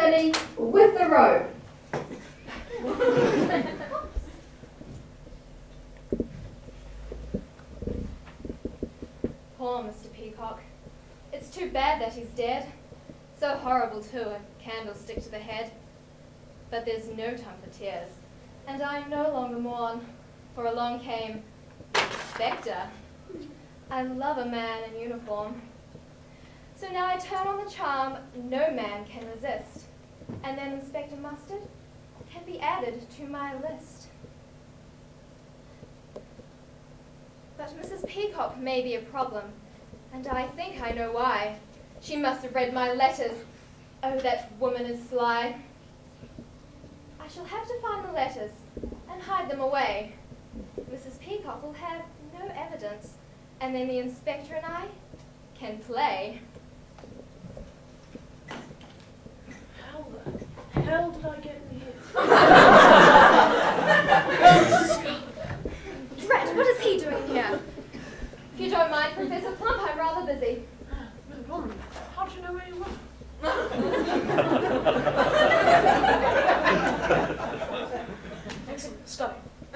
ready with the robe. Poor Mr. Peacock. It's too bad that he's dead. So horrible too, a candlestick to the head. But there's no time for tears, and I no longer mourn, for along came the Inspector. I love a man in uniform. So now I turn on the charm no man can resist, and then Inspector Mustard can be added to my list. But Mrs. Peacock may be a problem, and I think I know why. She must have read my letters. Oh, that woman is sly. I shall have to find the letters and hide them away. Mrs. Peacock will have no evidence, and then the inspector and I can play. How the hell did I get in here? Drat, what is he doing here? If you don't mind, Professor Plump, I'm rather busy. No problem. How'd you know where you were? Excellent. Study. I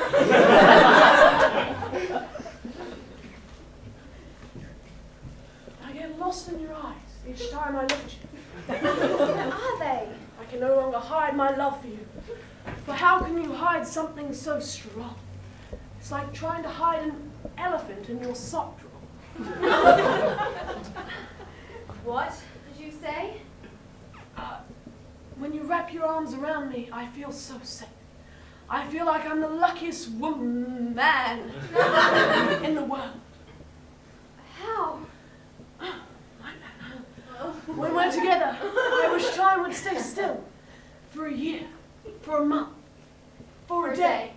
get lost in your eyes each time I look at you. Where are they? I can no longer hide my love for you. For how can you hide something so strong? It's like trying to hide an elephant in your sock drawer. What did you say? When you wrap your arms around me, I feel so safe. I feel like I'm the luckiest man in the world. How? Like that. When we're together, I wish time would stay still. For a year, for a month, for a day,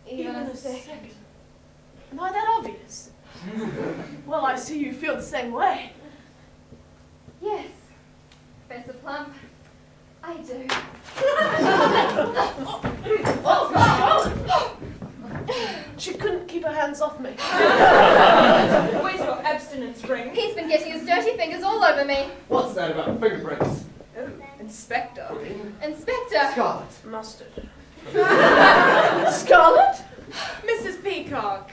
even a second. Am I that obvious? Well, I see you feel the same way. Yes, Professor Plump, I do. She couldn't keep her hands off me. Where's your abstinence ring? He's been getting his dirty fingers all over me. What's that about fingerprints? Oh, Inspector. Inspector. Scarlet. Mustard. Scarlet? Mrs. Peacock.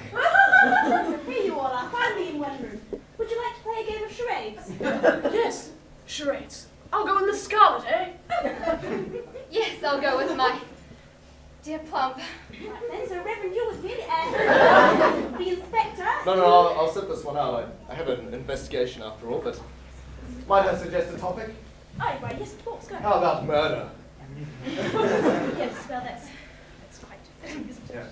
Here you all are, finally in one room. Would you like to play a game of charades? Yes, charades. I'll go in the Scarlet, eh? Yes, I'll go with my dear Plump. Right then, so Reverend, you with me, and the inspector. No, I'll sit this one out. I have an investigation after all, but might I suggest a topic? Oh, right, yes, of course, go ahead. How about murder? Yes, well, that's quite fitting, isn't it? Yeah.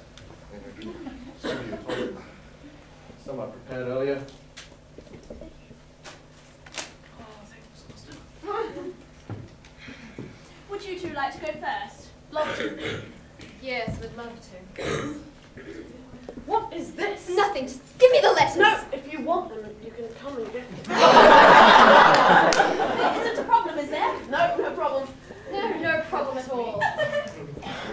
Some I prepared earlier. Would you two like to go first? Love to. Yes, we'd love to. What is this? It's nothing, just give me the letters. No, if you want them, you can come and get them. There isn't a problem, is there? No, no problem. No problem at all.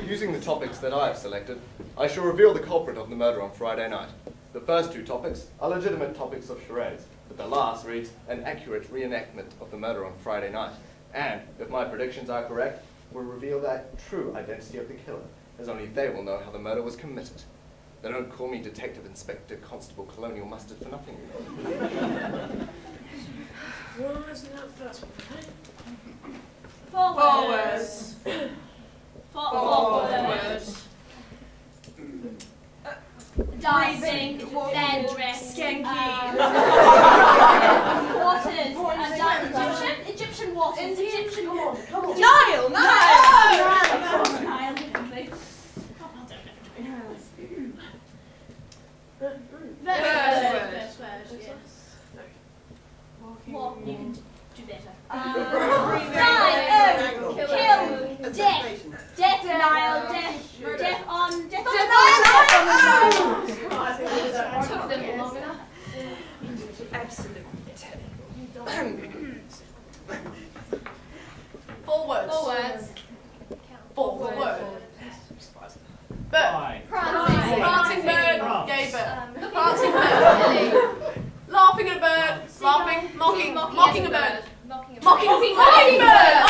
Using the topics that I have selected, I shall reveal the culprit of the murder on Friday night. The first two topics are legitimate topics of charades, but the last reads an accurate reenactment of the murder on Friday night. And, if my predictions are correct, will reveal that true identity of the killer, as only they will know how the murder was committed. They don't call me Detective Inspector Constable Colonial Mustard for nothing. Well, isn't that the first one, right? Forwards. Forwards. Dancing, then dress, Skanky. waters, Egyptian waters, Egyptian waters. Come on. Nile! Nile, definitely. First word, yes. Walk, you can do better. Kill, death, Nile, death on Took them long enough. Absolute Four words. Four words. Bird. Prancing bird. Gay bird. Prancing bird. Laughing at a bird. Laughing. Mocking a bird. Mocking a bird.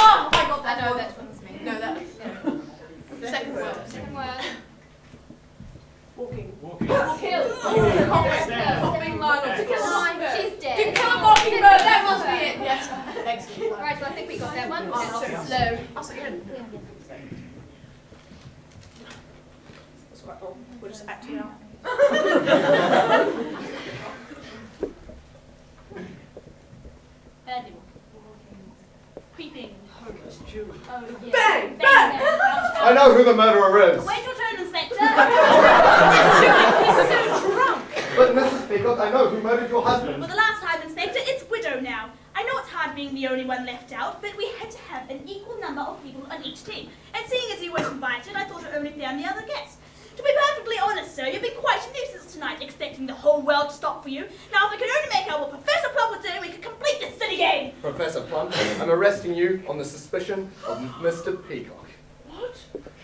Oh my got that I know one. that one's me. No, that was second word. Second word. Walking. Walking. Kill. Hopping line To kill a mine. She's dead. To kill a mockingbird, that must be it. Yes. Excellent. Right, well, I think we got that one. I'll Slow. say again. That's quite long. We'll just act it out. Creeping. Oh, it's true. Oh, yeah. Bang! Bang! I know who the murderer is. Wait your turn, Inspector. He's so drunk. But Mrs. Peacock, I know who murdered your husband. For the last time, Inspector, it's Widow now. I know it's hard being the only one left out, but we had to have an equal number of people on each team. And seeing as you weren't invited, I thought it only fair on the other guests. To be perfectly honest, sir, you've been quite a nuisance tonight, expecting the whole world to stop for you. Now, if we could only make out what Professor Plum was doing, we could complete this silly game. Professor Plum, I'm arresting you on the suspicion of Mr. Peacock. What?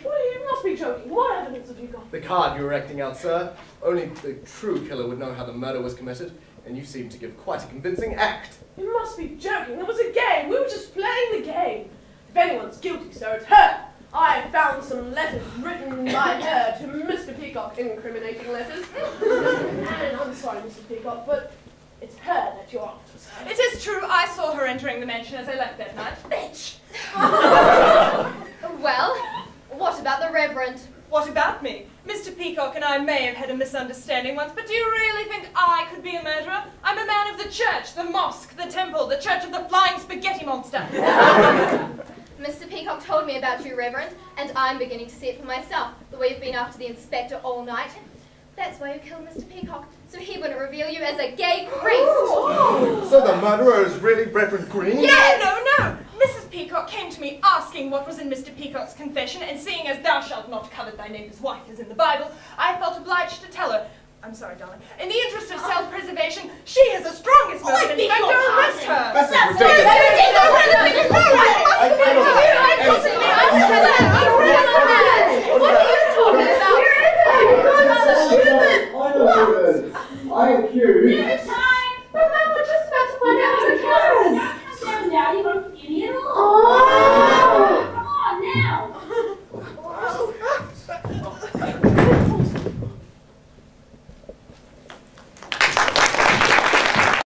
Well, you must be joking. What evidence have you got? The card you were acting out, sir. Only the true killer would know how the murder was committed, and you seem to give quite a convincing act. You must be joking. It was a game. We were just playing the game. If anyone's guilty, sir, it's her. I have found some letters written by her to Mr. Peacock, incriminating letters. And I'm sorry, Mr. Peacock, but it's her that you're after, sir. It is true, I saw her entering the mansion as I left that night. Bitch! Well, what about the Reverend? What about me? Mr. Peacock and I may have had a misunderstanding once, but do you really think I could be a murderer? I'm a man of the church, the mosque, the temple, the church of the flying spaghetti monster. Mr. Peacock told me about you, Reverend, and I'm beginning to see it for myself, the way you've been after the inspector all night. That's why you killed Mr. Peacock, so he wouldn't reveal you as a gay priest. So the murderer is really Reverend Green? Yes! No. Mrs. Peacock came to me asking what was in Mr. Peacock's confession, and seeing as thou shalt not covet thy neighbour's wife as in the Bible, I felt obliged to tell her. I'm sorry, darling. In the interest of self-preservation, she has the strongest motive, Inspector. Arrest her! This is ridiculous. Ridiculous! I cannot